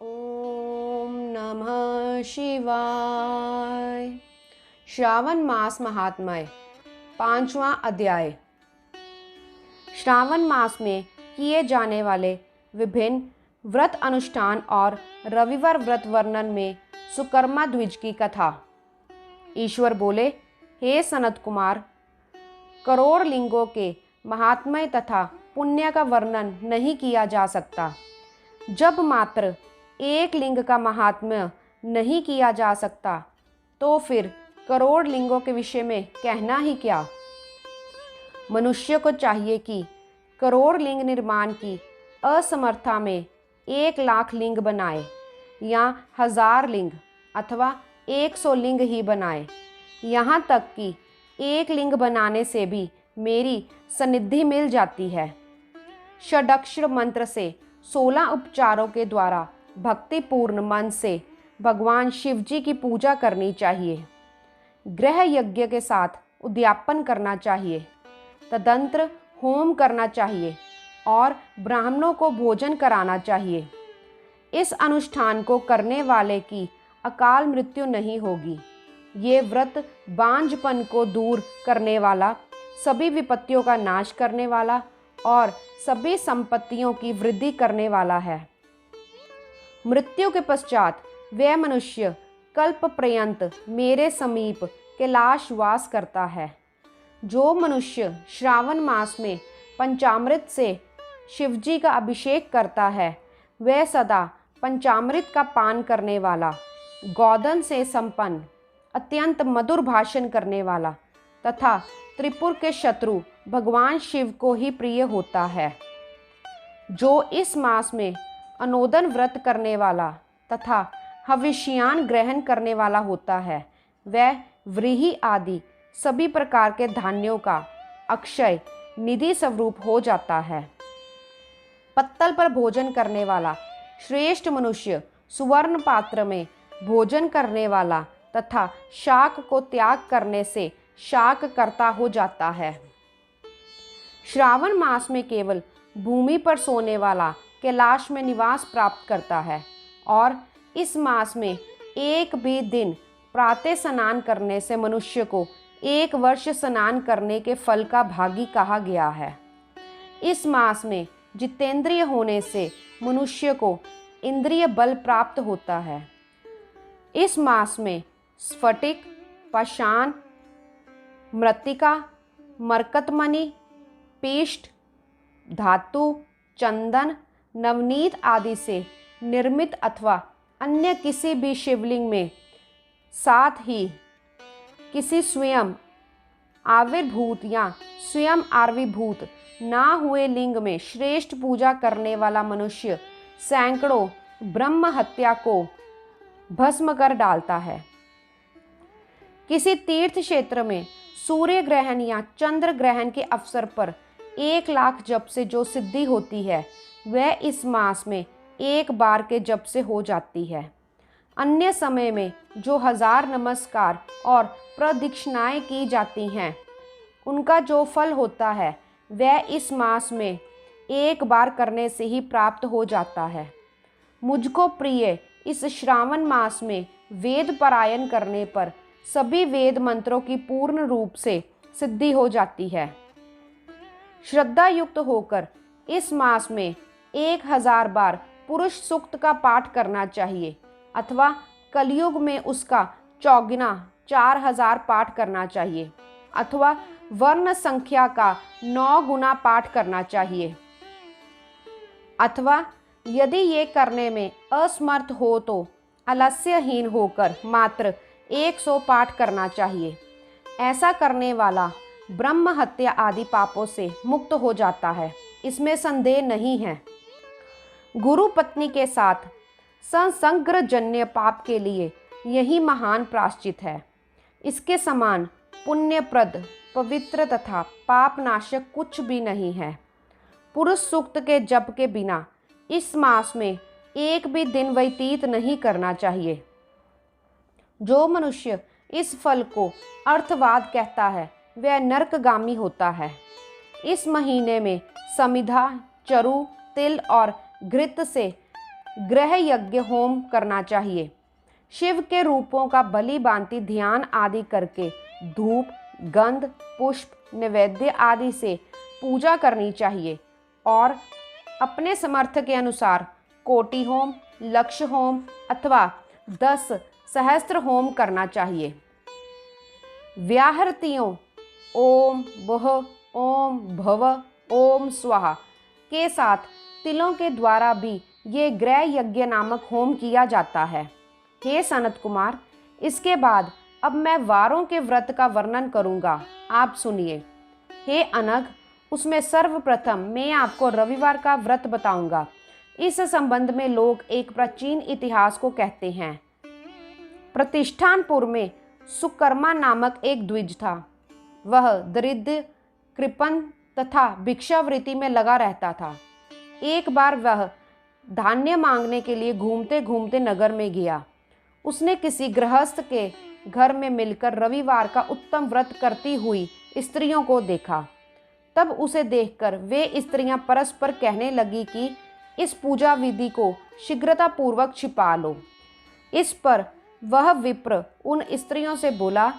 ओम नमः शिवाय। श्रावण मास महात्म्य, 5वां अध्याय। श्रावण मास में किए जाने वाले विभिन्न व्रत अनुष्ठान और रविवार व्रत वर्णन में सुकर्मा द्विज की कथा। ईश्वर बोले, हे सनत कुमार, करोड़ लिंगों के महात्म्य तथा पुण्य का वर्णन नहीं किया जा सकता। जब मात्र एक लिंग का महात्म्य नहीं किया जा सकता तो फिर करोड़ लिंगों के विषय में कहना ही क्या। मनुष्य को चाहिए कि करोड़ लिंग निर्माण की असमर्थता में 1,00,000 लिंग बनाए या 1000 लिंग अथवा 100 लिंग ही बनाए। यहाँ तक कि एक लिंग बनाने से भी मेरी सन्निधि मिल जाती है। षडाक्षर मंत्र से 16 उपचारों के द्वारा भक्तिपूर्ण मन से भगवान शिव जी की पूजा करनी चाहिए। गृह यज्ञ के साथ उद्यापन करना चाहिए। तदंतर होम करना चाहिए और ब्राह्मणों को भोजन कराना चाहिए। इस अनुष्ठान को करने वाले की अकाल मृत्यु नहीं होगी। ये व्रत बांझपन को दूर करने वाला, सभी विपत्तियों का नाश करने वाला और सभी संपत्तियों की वृद्धि करने वाला है। मृत्यु के पश्चात वह मनुष्य कल्प पर्यंत मेरे समीप कैलाश वास करता है। जो मनुष्य श्रावण मास में पंचामृत से शिवजी का अभिषेक करता है, वह सदा पंचामृत का पान करने वाला, गोधन से संपन्न, अत्यंत मधुर भाषण करने वाला तथा त्रिपुर के शत्रु भगवान शिव को ही प्रिय होता है। जो इस मास में अनोदन व्रत करने वाला तथा हविष्यान ग्रहण करने वाला होता है, वह व्रीहि आदि सभी प्रकार के धान्यों का अक्षय निधि स्वरूप हो जाता है। पत्तल पर भोजन करने वाला श्रेष्ठ मनुष्य सुवर्ण पात्र में भोजन करने वाला तथा शाक को त्याग करने से शाक कर्ता हो जाता है। श्रावण मास में केवल भूमि पर सोने वाला कैलाश में निवास प्राप्त करता है और इस मास में एक भी दिन प्रातः स्नान करने से मनुष्य को 1 वर्ष स्नान करने के फल का भागी कहा गया है। इस मास में जितेंद्रिय होने से मनुष्य को इंद्रिय बल प्राप्त होता है। इस मास में स्फटिक, पाषाण, मृत्तिका, मरकतमणि, पिष्ट, धातु, चंदन, नवनीत आदि से निर्मित अथवा अन्य किसी भी शिवलिंग में, साथ ही किसी स्वयं आविर्भूत या स्वयं आविर्भूत ना हुए लिंग में श्रेष्ठ पूजा करने वाला मनुष्य सैकड़ों ब्रह्म हत्या को भस्म कर डालता है। किसी तीर्थ क्षेत्र में सूर्य ग्रहण या चंद्र ग्रहण के अवसर पर 1,00,000 जप से जो सिद्धि होती है, वह इस मास में 1 बार के जप से हो जाती है। अन्य समय में जो 1000 नमस्कार और प्रदक्षिणाएं की जाती हैं, उनका जो फल होता है वह इस मास में 1 बार करने से ही प्राप्त हो जाता है। मुझको प्रिय इस श्रावण मास में वेद पारायण करने पर सभी वेद मंत्रों की पूर्ण रूप से सिद्धि हो जाती है। श्रद्धा युक्त होकर इस मास में 1000 बार पुरुष सूक्त का पाठ करना चाहिए अथवा कलयुग में उसका चौगुना 4000 पाठ करना चाहिए अथवा वर्ण संख्या का 9 गुना पाठ करना चाहिए। अथवा यदि ये करने में असमर्थ हो तो आलस्यहीन होकर मात्र 100 पाठ करना चाहिए। ऐसा करने वाला ब्रह्म हत्या आदि पापों से मुक्त हो जाता है, इसमें संदेह नहीं है। गुरु पत्नी के साथ संसर्गजन्य पाप के लिए यही महान प्रायश्चित है। इसके समान पुण्यप्रद, पवित्र तथा पापनाशक कुछ भी नहीं है। पुरुष सूक्त के जप के बिना इस मास में एक भी दिन व्यतीत नहीं करना चाहिए। जो मनुष्य इस फल को अर्थवाद कहता है, वह नरकगामी होता है। इस महीने में समिधा, चरु, तिल और घृत से गृह यज्ञ होम करना चाहिए। शिव के रूपों का बलि भांति ध्यान आदि करके धूप, गंध, पुष्प, नैवेद्य आदि से पूजा करनी चाहिए और अपने समर्थ के अनुसार कोटि होम, लक्ष होम अथवा 10 सहस्त्र होम करना चाहिए। व्याहृतियों ओम वह, ओम भव, ओम स्वाहा के साथ तिलों के द्वारा भी ये गृह यज्ञ नामक होम किया जाता है। हे सनत कुमार, इसके बाद अब मैं वारों के व्रत का वर्णन करूंगा, आप सुनिए। हे अनघ, उसमें सर्वप्रथम मैं आपको रविवार का व्रत बताऊंगा। इस संबंध में लोग एक प्राचीन इतिहास को कहते हैं। प्रतिष्ठानपुर में सुकर्मा नामक एक द्विज था। वह दरिद्र, कृपण तथा भिक्षावृत्ति में लगा रहता था। एक बार वह धान्य मांगने के लिए घूमते घूमते नगर में गया। उसने किसी गृहस्थ के घर में मिलकर रविवार का उत्तम व्रत करती हुई स्त्रियों को देखा। तब उसे देखकर वे स्त्रियां परस्पर कहने लगी कि इस पूजा विधि को शीघ्रतापूर्वक छिपा लो। इस पर वह विप्र उन स्त्रियों से बोला,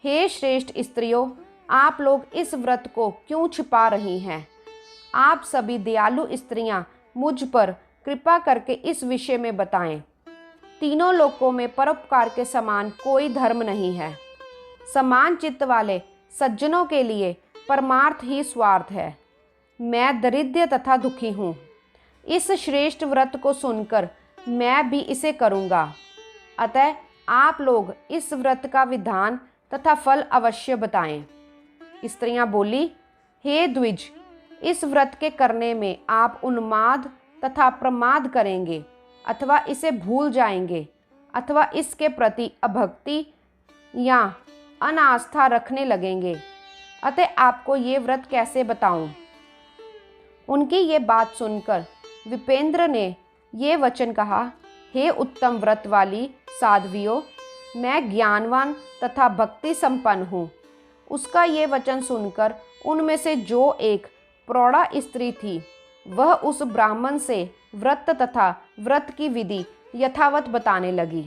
हे श्रेष्ठ स्त्रियों, आप लोग इस व्रत को क्यों छिपा रही हैं? आप सभी दयालु स्त्रियां मुझ पर कृपा करके इस विषय में बताएं। तीनों लोकों में परोपकार के समान कोई धर्म नहीं है। समान चित्त वाले सज्जनों के लिए परमार्थ ही स्वार्थ है। मैं दरिद्र तथा दुखी हूँ। इस श्रेष्ठ व्रत को सुनकर मैं भी इसे करूँगा। अतः आप लोग इस व्रत का विधान तथा फल अवश्य बताएं। स्त्रियां बोली, हे द्विज, इस व्रत के करने में आप उन्माद तथा प्रमाद करेंगे अथवा इसे भूल जाएंगे अथवा इसके प्रति अभक्ति या अनास्था रखने लगेंगे। अतः आपको ये व्रत कैसे बताऊं? उनकी ये बात सुनकर विपेंद्र ने ये वचन कहा, हे उत्तम व्रत वाली साध्वियों, मैं ज्ञानवान तथा भक्ति संपन्न हूँ। उसका ये वचन सुनकर उनमें से जो एक प्रौढ़ा स्त्री थी, वह उस ब्राह्मण से व्रत तथा व्रत की विधि यथावत बताने लगी।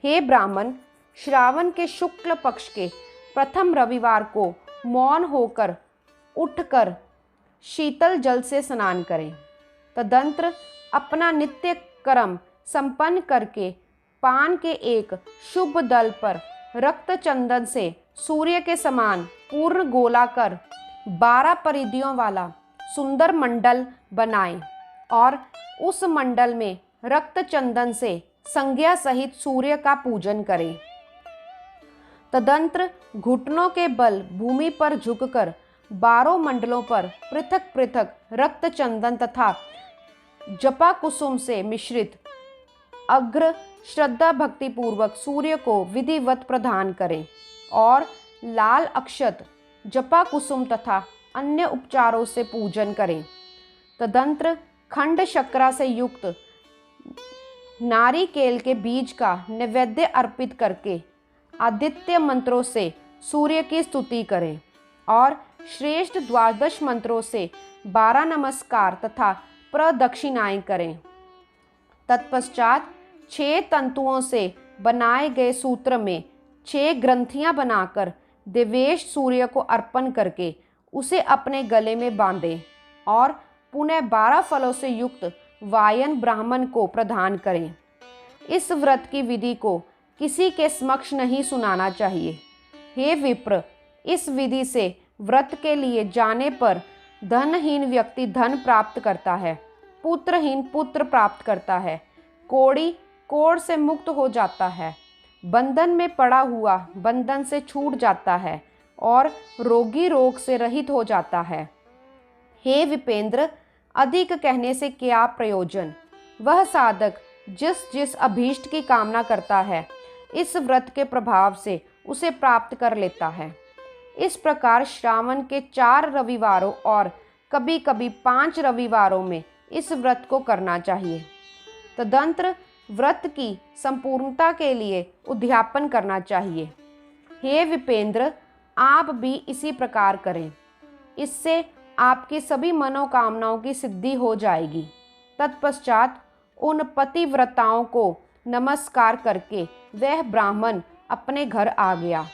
हे ब्राह्मण, श्रावण के शुक्ल पक्ष के प्रथम रविवार को मौन होकर उठकर शीतल जल से स्नान करें। तदंतर अपना नित्य कर्म संपन्न करके पान के एक शुभ दल पर रक्त चंदन से सूर्य के समान पूर्ण गोला कर 12 परिधियों वाला सुंदर मंडल बनाएं और उस मंडल में रक्त चंदन से संज्ञा सहित सूर्य का पूजन करें। तदंतर घुटनों के बल भूमि पर झुककर 12 मंडलों पर पृथक पृथक रक्त चंदन तथा जपा कुसुम से मिश्रित अग्र श्रद्धा भक्ति पूर्वक सूर्य को विधिवत प्रदान करें और लाल अक्षत, जपा कुसुम तथा अन्य उपचारों से पूजन करें। तदंतर खंड शक्रा से युक्त नारिकेल के बीज का नैवेद्य अर्पित करके आदित्य मंत्रों से सूर्य की स्तुति करें और श्रेष्ठ द्वादश मंत्रों से 12 नमस्कार तथा प्रदक्षिणाएं करें। तत्पश्चात 6 तंतुओं से बनाए गए सूत्र में 6 ग्रंथियां बनाकर देवेश सूर्य को अर्पण करके उसे अपने गले में बांधें और पुनः 12 फलों से युक्त वायन ब्राह्मण को प्रदान करें। इस व्रत की विधि को किसी के समक्ष नहीं सुनाना चाहिए। हे विप्र, इस विधि से व्रत के लिए जाने पर धनहीन व्यक्ति धन प्राप्त करता है, पुत्रहीन पुत्र प्राप्त करता है, कोढ़ी कोढ़ से मुक्त हो जाता है, बंधन में पड़ा हुआ बंधन से छूट जाता है और रोगी रोग से रहित हो जाता है। हे विपेंद्र, अधिक कहने से क्या प्रयोजन? वह साधक जिस जिस अभीष्ट की कामना करता है, इस व्रत के प्रभाव से उसे प्राप्त कर लेता है। इस प्रकार श्रावण के 4 रविवारों और कभी कभी 5 रविवारों में इस व्रत को करना चाहिए। तदंतर व्रत की संपूर्णता के लिए उद्यापन करना चाहिए। हे विपेंद्र, आप भी इसी प्रकार करें। इससे आपकी सभी मनोकामनाओं की सिद्धि हो जाएगी। तत्पश्चात उन पतिव्रताओं को नमस्कार करके वह ब्राह्मण अपने घर आ गया।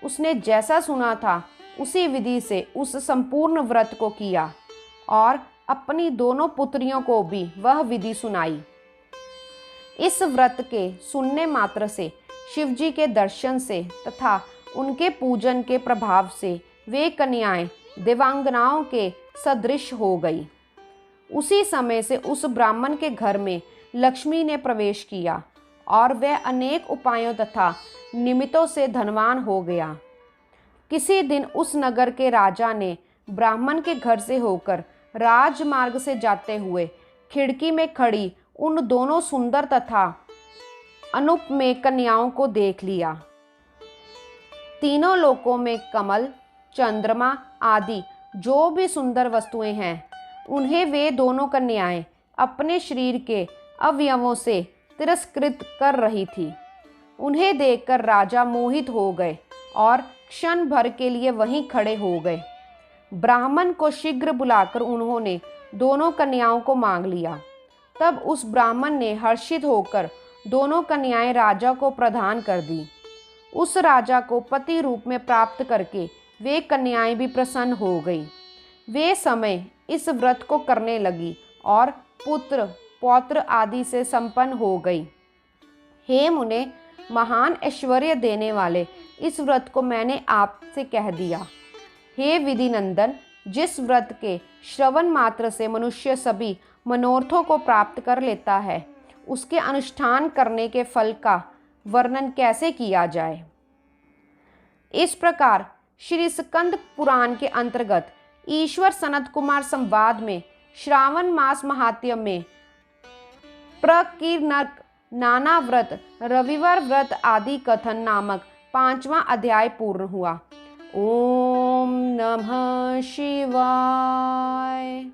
उसने जैसा सुना था उसी विधि से उस संपूर्ण व्रत को किया और अपनी दोनों पुत्रियों को भी वह विधि सुनाई। इस व्रत के सुनने मात्र से, शिवजी के दर्शन से तथा उनके पूजन के प्रभाव से वे कन्याएं देवांगनाओं के सदृश हो गई। उसी समय से उस ब्राह्मण के घर में लक्ष्मी ने प्रवेश किया और वह अनेक उपायों तथा निमित्तों से धनवान हो गया। किसी दिन उस नगर के राजा ने ब्राह्मण के घर से होकर राजमार्ग से जाते हुए खिड़की में खड़ी उन दोनों सुंदर तथा अनुपमेय कन्याओं को देख लिया। तीनों लोकों में कमल, चंद्रमा आदि जो भी सुंदर वस्तुएं हैं, उन्हें वे दोनों कन्याएं अपने शरीर के अवयवों से तिरस्कृत कर रही थी। उन्हें देखकर राजा मोहित हो गए और क्षण भर के लिए वहीं खड़े हो गए। ब्राह्मण को शीघ्र बुलाकर उन्होंने दोनों कन्याओं को मांग लिया। तब उस ब्राह्मण ने हर्षित होकर दोनों कन्याएं राजा को प्रदान कर दी। उस राजा को पति रूप में प्राप्त करके वे कन्याएं भी प्रसन्न हो गई। वे समय इस व्रत को करने लगी और पुत्र पौत्र आदि से संपन्न हो गई। हे मुने, महान ऐश्वर्य देने वाले इस व्रत को मैंने आपसे कह दिया। हे विधि नंदन, जिस व्रत के श्रवण मात्र से मनुष्य सभी मनोरथों को प्राप्त कर लेता है, उसके अनुष्ठान करने के फल का वर्णन कैसे किया जाए। इस प्रकार श्री स्कंद पुराण के अंतर्गत ईश्वर सनत कुमार संवाद में श्रावण मास महात्म्य में प्रकीर्णक, नाना व्रत, रविवार व्रत आदि कथन नामक 5वां अध्याय पूर्ण हुआ। ओम नमः शिवाय।